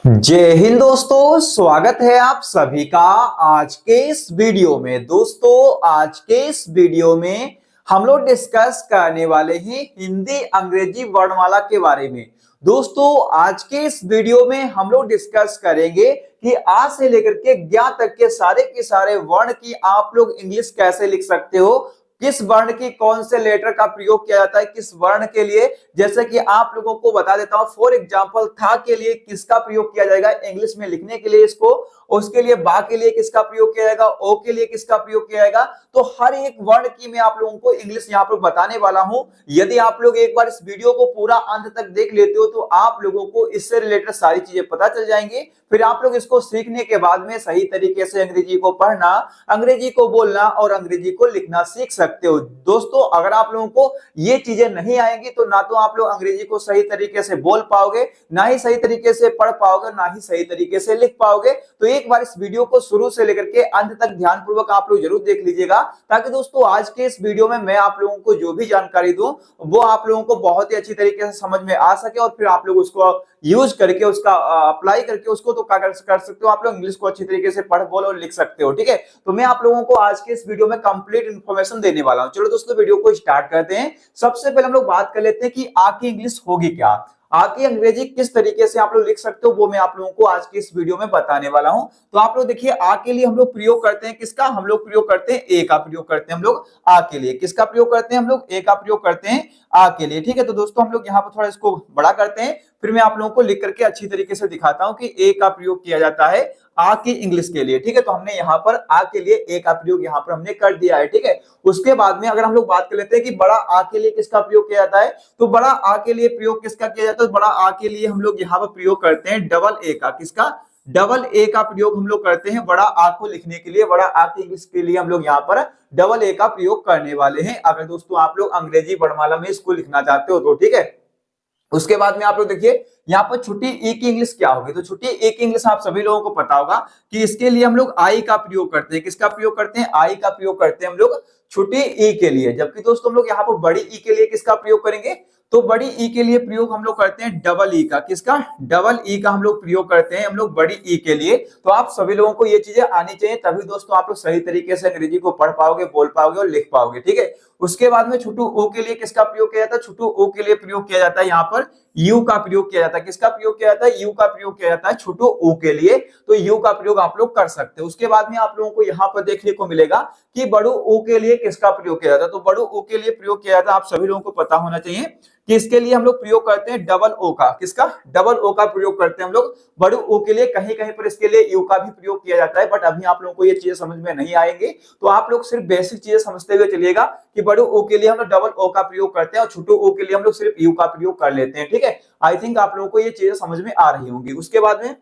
जय हिंद दोस्तों, स्वागत है आप सभी का आज के इस वीडियो में। दोस्तों आज के इस वीडियो में हम लोग डिस्कस करने वाले हैं हिंदी अंग्रेजी वर्णमाला के बारे में। दोस्तों आज के इस वीडियो में हम लोग डिस्कस करेंगे कि आ से लेकर के ज्ञ तक के सारे वर्ण की आप लोग इंग्लिश कैसे लिख सकते हो, किस वर्ण की कौन से लेटर का प्रयोग किया जाता है किस वर्ण के लिए। जैसे कि आप लोगों को बता देता हूं, फॉर एग्जांपल था के लिए किसका प्रयोग किया जाएगा इंग्लिश में लिखने के लिए इसको, उसके लिए बा के लिए किसका प्रयोग किया जाएगा, ओ के लिए किसका प्रयोग किया जाएगा। तो हर एक वर्ण की मैं आप लोगों को इंग्लिश यहाँ पर बताने वाला हूं। यदि आप लोग एक बार इस वीडियो को पूरा अंत तक देख लेते हो तो आप लोगों को इससे रिलेटेड सारी चीजें पता चल जाएंगी। फिर आप लोग इसको सीखने के बाद में सही तरीके से अंग्रेजी को पढ़ना, अंग्रेजी को बोलना और अंग्रेजी को लिखना सीख सकते हो। दोस्तों अगर आप लोगों को ये चीजें नहीं आएंगी तो ना तो आप लोग अंग्रेजी को सही तरीके से बोल पाओगे, ना ही सही तरीके से पढ़ पाओगे, ना ही सही तरीके से लिख पाओगे। तो एक बार इस वीडियो को शुरू से लेकर के अंत तक ध्यानपूर्वक आप लोग जरूर देख लीजिएगा, ताकि दोस्तों आज के इस वीडियो में मैं आप लोगों को जो भी जानकारी दूं वो आप लोगों को बहुत ही अच्छी तरीके से समझ में आ सके और फिर आप लोग उसको यूज करके उसका अप्लाई करके उसको तो कर सकते हो, आप लोग इंग्लिश को अच्छी तरीके से पढ़ बोल और लिख सकते हो। ठीक है, तो मैं आप लोगों को आज के इस वीडियो में कंप्लीट इंफॉर्मेशन देने वाला हूं। चलो दोस्तों वीडियो को स्टार्ट करते हैं। सबसे पहले हम लोग बात कर लेते हैं कि आ की इंग्लिश होगी क्या, आ की अंग्रेजी किस तरीके से आप लोग लिख सकते हो, वो मैं आप लोगों को आज की इस वीडियो में बताने वाला हूं। तो आप लोग देखिए, आ के लिए हम लोग प्रयोग करते हैं किसका, हम लोग प्रयोग करते हैं ए का प्रयोग करते हैं हम लोग आ के लिए। किसका प्रयोग करते हैं हम लोग, ए का प्रयोग करते हैं आ के लिए। ठीक है, तो दोस्तों हम लोग यहाँ पर थोड़ा इसको बड़ा करते हैं, फिर मैं आप लोगों को लिख करके अच्छी तरीके से दिखाता हूं कि ए का प्रयोग किया जाता है आ की इंग्लिश के लिए। ठीक है, तो हमने यहाँ पर आ के लिए ए का प्रयोग यहाँ पर हमने कर दिया है। ठीक है, उसके बाद में अगर हम लोग बात कर लेते हैं कि बड़ा आ के लिए किसका प्रयोग किया जाता है, तो बड़ा आ के लिए प्रयोग किसका किया जाता है, तो बड़ा आ के लिए हम लोग यहाँ पर प्रयोग करते हैं डबल ए का। किसका, डबल ए का प्रयोग हम लोग करते हैं बड़ा आ को लिखने के लिए। बड़ा आ की इंग्लिश के लिए हम लोग यहाँ पर डबल ए का प्रयोग करने वाले हैं, अगर दोस्तों आप लोग अंग्रेजी वर्णमाला में इसको लिखना चाहते हो तो। ठीक है, उसके बाद में आप लोग देखिए यहाँ पर छोटी ई की इंग्लिश क्या होगी, तो छोटी ए की इंग्लिश आप सभी लोगों को पता होगा कि इसके लिए हम लोग आई का प्रयोग करते हैं। किसका प्रयोग करते हैं, आई का प्रयोग करते हैं हम लोग छोटी ई के लिए। जबकि दोस्तों हम लोग यहाँ पर बड़ी ई के लिए किसका प्रयोग करेंगे, तो बड़ी ई के लिए प्रयोग हम लोग करते हैं डबल ई का। किसका, डबल ई का हम लोग प्रयोग करते हैं हम लोग बड़ी ई के लिए। तो आप सभी लोगों को ये चीजें आनी चाहिए, तभी दोस्तों आप लोग सही तरीके से अंग्रेजी को पढ़ पाओगे, बोल पाओगे और लिख पाओगे। ठीक है, उसके बाद में छोटू ओ के लिए किसका प्रयोग किया जाता है, छोटू ओ के लिए प्रयोग किया जाता है यहाँ पर यू का प्रयोग किया जाता है। किसका प्रयोग किया जाता है, यू का प्रयोग किया जाता है छोटू ओ के लिए। तो यू का प्रयोग आप लोग कर सकते हो। उसके बाद में आप लोगों को यहाँ पर देखने को मिलेगा कि बड़ू ओ के लिए किसका प्रयोग किया जाता है, तो बड़ू ओ के लिए प्रयोग किया जाता है। आप सभी लोगों को पता होना चाहिए कि इसके लिए हम लोग प्रयोग करते हैं डबल ओ का। किसका, डबल ओ का प्रयोग करते हैं हम लोग बड़ू ओ के लिए। कहीं कहीं पर इसके लिए यू का भी प्रयोग किया जाता है, बट अभी आप लोगों को ये चीजें समझ में नहीं आएंगे। तो आप लोग सिर्फ बेसिक चीजें समझते हुए चलिएगा कि बड़ू ओ के लिए हम लोग डबल ओ का प्रयोग करते हैं और छोटू ओ के लिए हम लोग सिर्फ यू का प्रयोग कर लेते हैं। ठीक है, आई थिंक आप लोगों को ये चीजें समझ में आ रही होंगी। उसके बाद में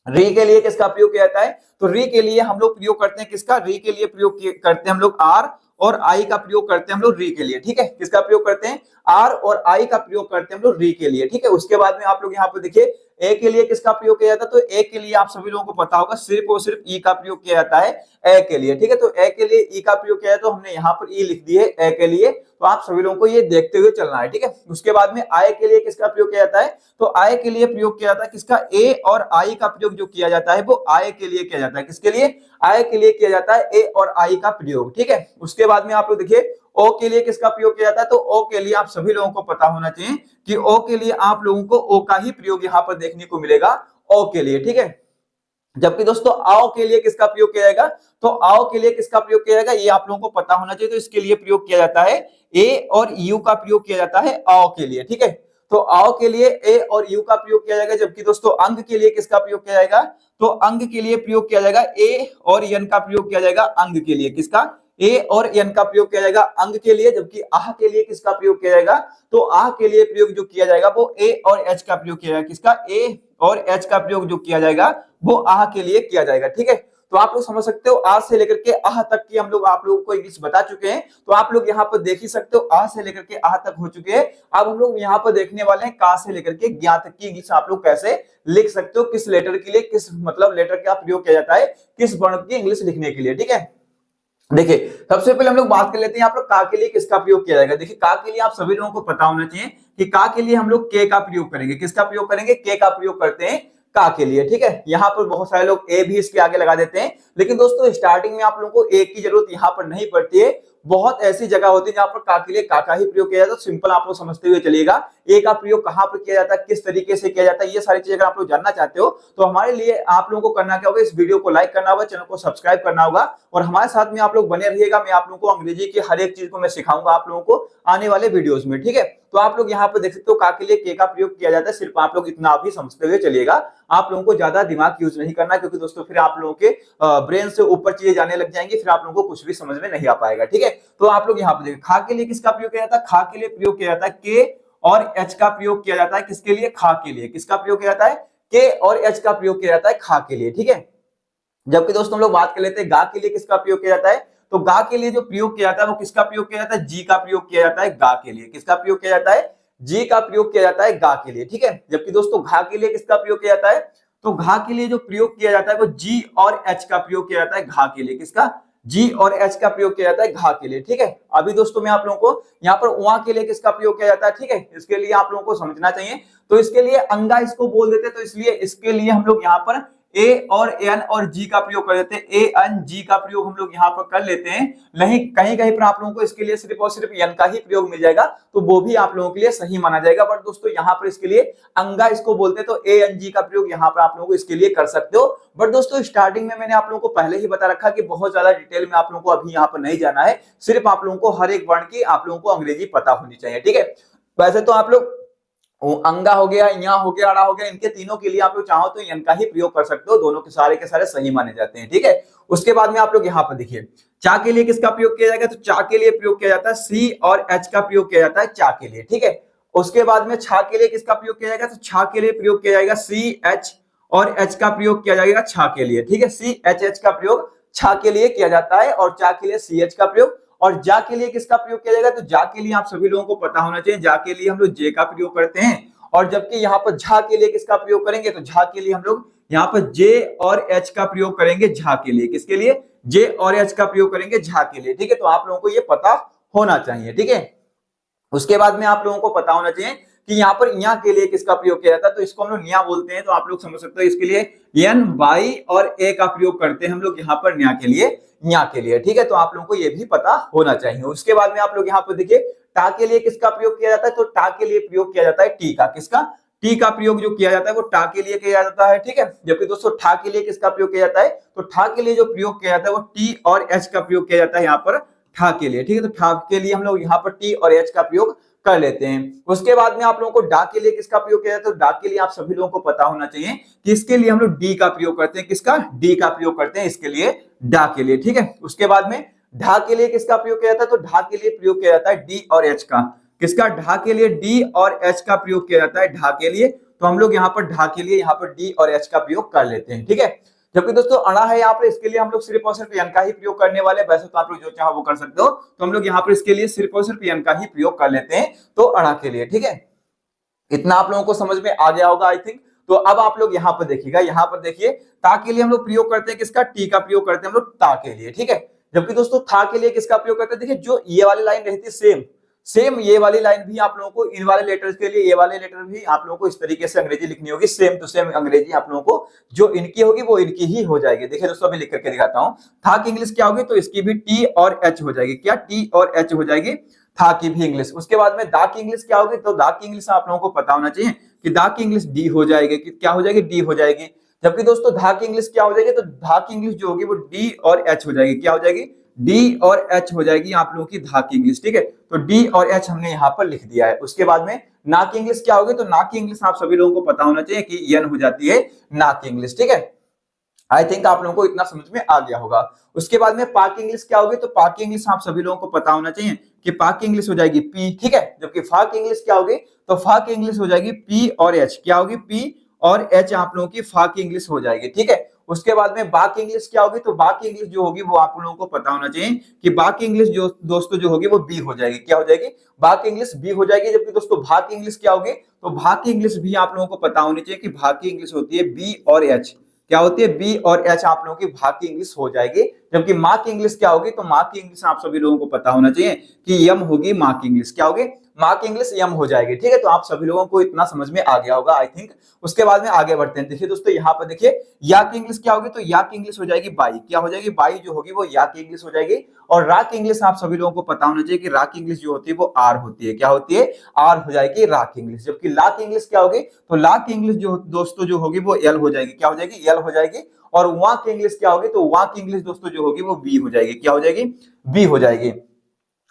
री के लिए किसका प्रयोग किया जाता है, तो री के लिए हम लोग प्रयोग करते हैं किसका, री के लिए प्रयोग करते हैं हम लोग आर और आई का प्रयोग करते हैं हम लोग री के लिए। ठीक है, किसका प्रयोग करते हैं, आर और आई का प्रयोग करते हैं हम लोग री के लिए। ठीक है, उसके बाद में आप लोग यहाँ पर देखिए ए के लिए किसका प्रयोग किया जाता है, तो ए के लिए आप सभी लोगों को पता होगा सिर्फ और सिर्फ ई का प्रयोग किया जाता है ए के लिए। ठीक है, तो ए के लिए ई का प्रयोग किया जाता है, तो हमने यहाँ पर ई लिख दी है ए के लिए। तो आप सभी लोगों को ये देखते हुए चलना है। ठीक है, उसके बाद में आई के लिए किसका प्रयोग किया जाता है, तो आई के लिए प्रयोग किया जाता है किसका, ए और आई का प्रयोग जो किया जाता है वो आई के लिए किया जाता है। किसके लिए, आई के लिए किया जाता है ए और आई का प्रयोग। ठीक है, उसके बाद में आप लोग देखिए ओ के लिए किसका प्रयोग किया जाता है, तो ओ के लिए आप सभी लोगों को पता होना चाहिए कि ओ के लिए आप लोगों को ओ का ही प्रयोग यहाँ पर देखने को मिलेगा ओ के लिए। ठीक है, जबकि दोस्तों आओ के लिए किसका प्रयोग किया जाएगा, तो आओ के लिए किसका प्रयोग किया जाएगा ये आप लोगों को पता होना चाहिए। तो इसके लिए प्रयोग किया जाता है ए और यू का प्रयोग किया जाता है आओ के लिए। ठीक है, तो आओ के लिए ए और यू का प्रयोग किया जाएगा। जबकि दोस्तों अंग के लिए किसका प्रयोग किया जाएगा, तो अंग के लिए प्रयोग किया जाएगा ए और यन का प्रयोग किया जाएगा अंग के लिए। किसका, ए और एन का प्रयोग किया जाएगा अंग के लिए। जबकि आह के लिए किसका प्रयोग किया जाएगा, तो आह के लिए प्रयोग जो किया जाएगा वो ए और एच का प्रयोग किया जाएगा। किसका, ए और एच का प्रयोग जो किया जाएगा वो आह के लिए किया जाएगा। ठीक है, तो आप लोग समझ सकते हो आ से लेकर के आह तक की हम लोग आप लोगों को इंग्लिश बता चुके हैं। तो आप लोग यहाँ पर देख ही सकते हो आ से लेकर के आह तक हो चुके हैं। अब हम लोग यहाँ पर देखने वाले हैं का से लेकर के ज्ञा तक की इंग्लिश आप लोग कैसे लिख सकते हो, किस लेटर के लिए किस मतलब लेटर का प्रयोग किया जाता है किस वर्ण की इंग्लिश लिखने के लिए। ठीक है, देखिए सबसे पहले हम लोग बात कर लेते हैं यहाँ पर का के लिए किसका प्रयोग किया जाएगा। देखिए का के लिए आप सभी लोगों को पता होना चाहिए कि का के लिए हम लोग के का प्रयोग करेंगे। किसका प्रयोग करेंगे, के का प्रयोग करते हैं का के लिए, ठीक है। यहाँ पर बहुत सारे लोग ए भी इसके आगे लगा देते हैं, लेकिन दोस्तों स्टार्टिंग में आप लोगों को ए की जरूरत यहाँ पर नहीं पड़ती है। बहुत ऐसी जगह होती है जहां पर का के लिए का ही प्रयोग किया जाता है। तो सिंपल आप लोग समझते हुए चलिएगा ए का प्रयोग कहां पर किया जाता है, किस तरीके से किया जाता है, ये सारी चीजें अगर आप लोग जानना चाहते हो तो हमारे लिए आप लोगों को करना क्या होगा, इस वीडियो को लाइक करना होगा, चैनल को सब्सक्राइब करना होगा और हमारे साथ में आप लोग बने रहिएगा। मैं आप लोगों को अंग्रेजी की हर एक चीज को मैं सिखाऊंगा आप लोगों को आने वाले वीडियोस में, ठीक है। तो आप लोग यहाँ पर देख सकते हो का के लिए के का प्रयोग किया जाता है। सिर्फ आप लोग इतना भी समझते हुए चलिएगा, आप लोगों को ज्यादा दिमाग यूज नहीं करना, क्योंकि दोस्तों फिर आप लोगों के ब्रेन से ऊपर चीजें जाने लग जाएंगी, फिर आप लोगों को कुछ भी समझ में नहीं आ पाएगा, ठीक है। तो आप लोग यहाँ पर देखिए खा के लिए किसका प्रयोग किया जाता है, खा के लिए प्रयोग किया जाता है के और एच का प्रयोग किया जाता है। किसके लिए, खा के लिए। किसका प्रयोग किया जाता है, के और एच का प्रयोग किया जाता है खा के लिए, ठीक है। जबकि दोस्तों हम लोग बात कर लेते हैं गा के लिए किसका प्रयोग किया जाता है। तो गा के लिए जो प्रयोग किया जाता है वो किसका प्रयोग किया जाता है, जी का प्रयोग किया जाता है गा के लिए। किसका प्रयोग किया जाता है, जी का प्रयोग किया जाता है गा के लिए, ठीक है। जबकि दोस्तों घा के लिए किसका प्रयोग किया जाता है, तो घा के लिए जो प्रयोग किया जाता है वो जी और एच का प्रयोग किया जाता है घा के लिए। किसका, जी और एच का प्रयोग किया जाता है घा के लिए, ठीक है। अभी दोस्तों मैं आप लोगों को यहाँ पर उआ के लिए किसका प्रयोग किया जाता है, ठीक है। इसके लिए आप लोगों को समझना चाहिए, तो इसके लिए अंगा इसको बोल देते हैं, तो इसलिए इसके लिए हम लोग यहाँ पर ए और एन और जी का प्रयोग कर देते हैं। ए एन जी का प्रयोग हम लोग यहाँ पर कर लेते हैं। नहीं, कहीं कहीं पर आप लोगों को इसके लिए सिर्फ और सिर्फ एन का ही प्रयोग मिल जाएगा, तो वो भी आप लोगों के लिए सही माना जाएगा। बट दोस्तों यहाँ पर इसके लिए अंगा इसको बोलते हैं, तो ए एन जी का प्रयोग यहाँ पर आप लोगों को इसके लिए कर सकते हो। बट दोस्तों स्टार्टिंग में मैंने आप लोगों को पहले ही बता रखा कि बहुत ज्यादा डिटेल में आप लोगों को अभी यहाँ पर नहीं जाना है, सिर्फ आप लोगों को हर एक वर्ण की आप लोगों को अंग्रेजी पता होनी चाहिए, ठीक है। वैसे तो आप लोग अंगा हो गया, या हो गया, अड़ा हो गया, इनके तीनों के लिए आप लोग चाहो तो यन का ही प्रयोग कर सकते हो, दोनों के सारे सही माने जाते हैं, ठीक है। उसके बाद में आप लोग यहाँ पर देखिए चा के लिए किसका प्रयोग किया जाएगा, तो चा के लिए प्रयोग किया जाता है सी और एच का प्रयोग किया जाता है चा के लिए, ठीक है। उसके बाद में छा के लिए किसका प्रयोग किया जाएगा, तो छा के लिए प्रयोग किया जाएगा सी एच और एच का प्रयोग किया जाएगा छा के लिए, ठीक है। सी एच एच का प्रयोग छा के लिए किया जाता है और चा के लिए सी एच का प्रयोग। और जा के लिए किसका प्रयोग किया जाएगा, तो जा के लिए आप सभी लोगों को पता होना चाहिए, जा के लिए हम लोग जे का प्रयोग करते हैं। और जबकि यहाँ पर झा के लिए किसका प्रयोग करेंगे, तो झा के लिए हम लोग यहाँ पर जे और एच का प्रयोग करेंगे झा के लिए। किसके लिए, जे और एच का प्रयोग करेंगे झा के लिए, ठीक है। तो आप लोगों को ये पता होना चाहिए, ठीक है। उसके बाद में आप लोगों को पता होना चाहिए कि यहाँ पर या के लिए किसका प्रयोग किया जाता है, तो इसको हम लोग न्या बोलते हैं, तो आप लोग समझ सकते हो इसके लिए एन वाई और ए का प्रयोग करते हैं हम लोग यहाँ पर न्या के लिए, ठीक है। तो आप लोगों को ये भी पता होना चाहिए। उसके बाद में आप लोग यहाँ पर देखिए टा के लिए किसका प्रयोग किया जाता है, तो टा के लिए प्रयोग किया जाता है टी का। किसका, टी का प्रयोग जो किया जाता है वो टा के लिए किया जाता है, ठीक है। जबकि दोस्तों ठा के लिए किसका प्रयोग किया जाता है, तो ठा के लिए जो प्रयोग किया जाता है वो टी और एच का प्रयोग किया जाता है यहाँ पर ठा के लिए, ठीक है। तो ठा के लिए हम लोग यहाँ पर टी और एच का प्रयोग कर लेते हैं। उसके बाद में आप लोगों को डा के लिए किसका प्रयोग किया जाता है, तो डा के लिए आप सभी लोगों को पता होना चाहिए कि इसके लिए हम लोग डी का प्रयोग करते हैं। किसका, डी का प्रयोग करते हैं इसके लिए, डा के लिए, ठीक है। उसके बाद में ढा के लिए किसका प्रयोग किया जाता है, तो ढा के लिए प्रयोग किया जाता है डी और एच का। किसका, ढा के लिए डी और एच का प्रयोग किया जाता है ढा के लिए। तो हम लोग यहाँ पर ढा के लिए यहाँ पर डी और एच का प्रयोग कर लेते हैं, ठीक है। जबकि दोस्तों अड़ा है यहाँ पर, इसके लिए हम लोग सिर्फ और सिर्फ यन का ही प्रयोग करने वाले, वैसे तो आप लोग जो चाहो वो कर सकते हो, तो हम लोग यहाँ पर इसके लिए सिर्फ और सिर्फ यन का ही प्रयोग कर लेते हैं, तो अड़ा के लिए, ठीक है। इतना आप लोगों को समझ में आ गया होगा आई थिंक। तो अब आप लोग यहाँ पर देखिएगा, यहाँ पर देखिए ता के लिए हम लोग प्रयोग करते हैं किसका, टी का प्रयोग करते हैं हम लोग ता के लिए, ठीक है। जबकि दोस्तों था के लिए किसका प्रयोग करते हैं, देखिए जो ये वाली लाइन रहती है सेम ये वाली लाइन भी आप लोगों को इन वाले लेटर्स के लिए, ये वाले लेटर भी आप लोगों को इस तरीके से अंग्रेजी लिखनी होगी, सेम टू सेम अंग्रेजी आप लोगों को जो इनकी होगी वो इनकी ही हो जाएगी। देखिए दोस्तों अभी लिख करके दिखाता हूं, था की इंग्लिश क्या होगी, तो इसकी भी टी और एच हो जाएगी। क्या, टी और एच हो जाएगी था की भी इंग्लिश। उसके बाद में दा की इंग्लिश क्या होगी, तो दा की इंग्लिश आप लोगों को पता होना चाहिए कि दा की इंग्लिश डी हो जाएगी। कि क्या हो जाएगी, डी हो जाएगी। जबकि दोस्तों धा की इंग्लिश क्या हो जाएगी, तो धा की इंग्लिश जो होगी वो डी और एच हो जाएगी। क्या हो जाएगी, डी और एच हो जाएगी आप लोगों की धा की इंग्लिश, ठीक है। तो डी और एच हमने यहाँ पर लिख दिया है। उसके बाद में ना की इंग्लिश क्या होगी, तो ना की इंग्लिश आप सभी लोगों को पता होना चाहिए कि यन हो जाती है ना की इंग्लिश, ठीक है। आई थिंक आप लोगों को इतना समझ में आ गया होगा। उसके बाद में पा की इंग्लिश क्या होगी, तो पा की इंग्लिश आप सभी लोगों को पता होना चाहिए कि पा की इंग्लिश हो जाएगी पी, ठीक है। जबकि फा की इंग्लिश क्या होगी, तो फा की इंग्लिश हो जाएगी पी और एच। क्या होगी, पी और एच आप लोगों की फा की इंग्लिश हो जाएगी, ठीक है। उसके बाद में बा की इंग्लिश क्या होगी, तो बा की इंग्लिश जो होगी वो आप लोगों को पता होना चाहिए कि बा की इंग्लिश जो दोस्तों जो होगी वो बी हो जाएगी। क्या हो जाएगी, बा की इंग्लिश बी हो जाएगी। जबकि दोस्तों भा की इंग्लिश क्या होगी, तो भा की इंग्लिश भी आप लोगों को पता होनी चाहिए कि भा की इंग्लिश होती है बी और एच। क्या होती है, बी और एच आप लोगों की भा की इंग्लिश हो जाएगी। जबकि माँ की इंग्लिश क्या होगी, तो माँ की इंग्लिश आप सभी लोगों को पता होना चाहिए कि यम होगी माँ की इंग्लिश। क्या होगी, माँ की इंग्लिश यम हो जाएगी। ठीक है, तो आप सभी लोगों को इतना समझ में आ गया होगा आई थिंक। उसके बाद में आगे बढ़ते हैं। देखिए दोस्तों यहाँ पर देखिए या की इंग्लिश क्या होगी, तो या की इंग्लिश हो जाएगी बाई। क्या हो जाएगी, बाई जो होगी वो या की इंग्लिश हो जाएगी। और रा की इंग्लिश आप सभी लोगों को पता होना चाहिए कि रा की इंग्लिश जो होती है वो आर होती है। क्या होती है, आर हो जाएगी रा की इंग्लिश। जबकि ला की इंग्लिश क्या होगी, तो ला की इंग्लिश जो दोस्तों जो होगी वो एल हो जाएगी। क्या हो जाएगी, एल हो जाएगी। और वहां की इंग्लिश क्या होगी, तो वहां की इंग्लिश दोस्तों जो होगी वो बी हो जाएगी। क्या हो जाएगी, बी हो जाएगी।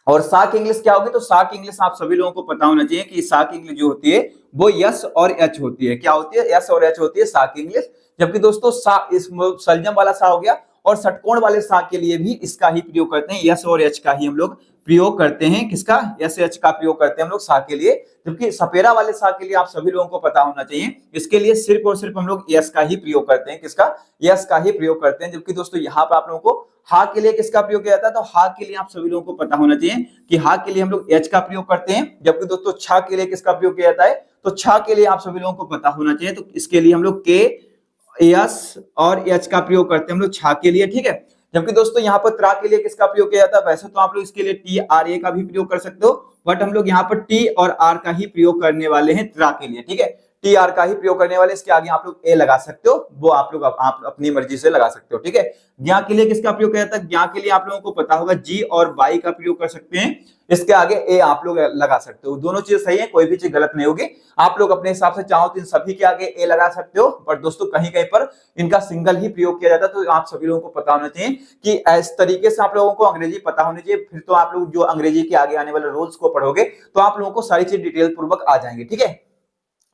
और सा की इंग्लिश क्या होगी, तो सा की इंग्लिश आप सभी लोगों को पता होना चाहिए कि सा की इंग्लिश जो होती है वो यस और एच होती है। क्या होती है, यस और एच होती है सा की इंग्लिश। जबकि दोस्तों सा इस सलजम वाला सा हो गया, और षटकोण वाले सा के लिए भी इसका ही प्रयोग करते हैं, यस और एच का ही हम लोग प्रयोग करते हैं। किसका, यस एच का प्रयोग करते हैं हम लोग सा के लिए। जबकि सपेरा वाले सा के लिए आप सभी लोगों को पता होना चाहिए, इसके लिए सिर्फ और सिर्फ हम लोग यस का ही प्रयोग करते हैं। किसका, यस का ही प्रयोग करते हैं। जबकि दोस्तों यहाँ पर आप लोगों को हा के लिए किसका प्रयोग किया जाता है, तो हा के लिए आप सभी लोगों को पता होना चाहिए कि हा के लिए हम लोग एच का प्रयोग करते हैं। जबकि दोस्तों छा के लिए किसका प्रयोग किया जाता है, तो छा के लिए आप सभी लोगों को पता होना चाहिए, तो इसके लिए हम लोग के, एस और एच का प्रयोग करते हैं हम लोग छा के लिए। ठीक है, जबकि दोस्तों यहाँ पर त्रा के लिए किसका प्रयोग किया जाता है, वैसे तो आप लोग इसके लिए टी आर ए का भी प्रयोग कर सकते हो, बट हम लोग यहाँ पर टी और आर का ही प्रयोग करने वाले हैं त्रा के लिए। ठीक है, टी आर का ही प्रयोग करने वाले, इसके आगे आप लोग ए लगा सकते हो, वो आप लोग आप अपनी मर्जी से लगा सकते हो। ठीक है, ज्ञा के लिए किसका प्रयोग किया जाता है, ज्ञा के लिए आप लोगों को पता होगा जी और बाई का प्रयोग कर सकते हैं, इसके आगे ए आप लोग लगा सकते हो। दोनों चीज सही है, कोई भी चीज गलत नहीं होगी। आप लोग अपने हिसाब से चाहो तो इन सभी के आगे ए लगा सकते हो, पर दोस्तों कहीं कहीं पर इनका सिंगल ही प्रयोग किया जाता है। तो आप सभी लोगों को पता होना चाहिए कि इस तरीके से आप लोगों को अंग्रेजी पता होनी चाहिए, फिर तो आप लोग जो अंग्रेजी के आगे आने वाले रूल्स को पढ़ोगे तो आप लोगों को सारी चीज डिटेल पूर्वक आ जाएंगी। ठीक है,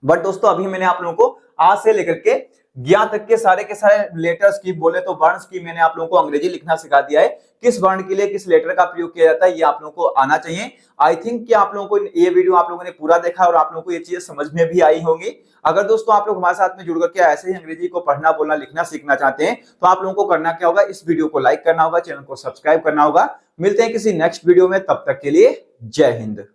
बट दोस्तों अभी मैंने आप लोगों को आ से लेकर के ज्ञा तक के सारे लेटर्स की, बोले तो वर्ड्स की, मैंने आप लोगों को अंग्रेजी लिखना सिखा दिया है। किस वर्ण के लिए किस लेटर का प्रयोग किया जाता है ये आप लोगों को आना चाहिए। आई थिंक कि आप लोगों को ये वीडियो आप लोगों ने पूरा देखा और आप लोगों को ये चीजें समझ में भी आई होंगी। अगर दोस्तों आप लोग हमारे साथ में जुड़ करके ऐसे ही अंग्रेजी को पढ़ना, बोलना, लिखना सीखना चाहते हैं तो आप लोगों को करना क्या होगा, इस वीडियो को लाइक करना होगा, चैनल को सब्सक्राइब करना होगा। मिलते हैं किसी नेक्स्ट वीडियो में, तब तक के लिए जय हिंद।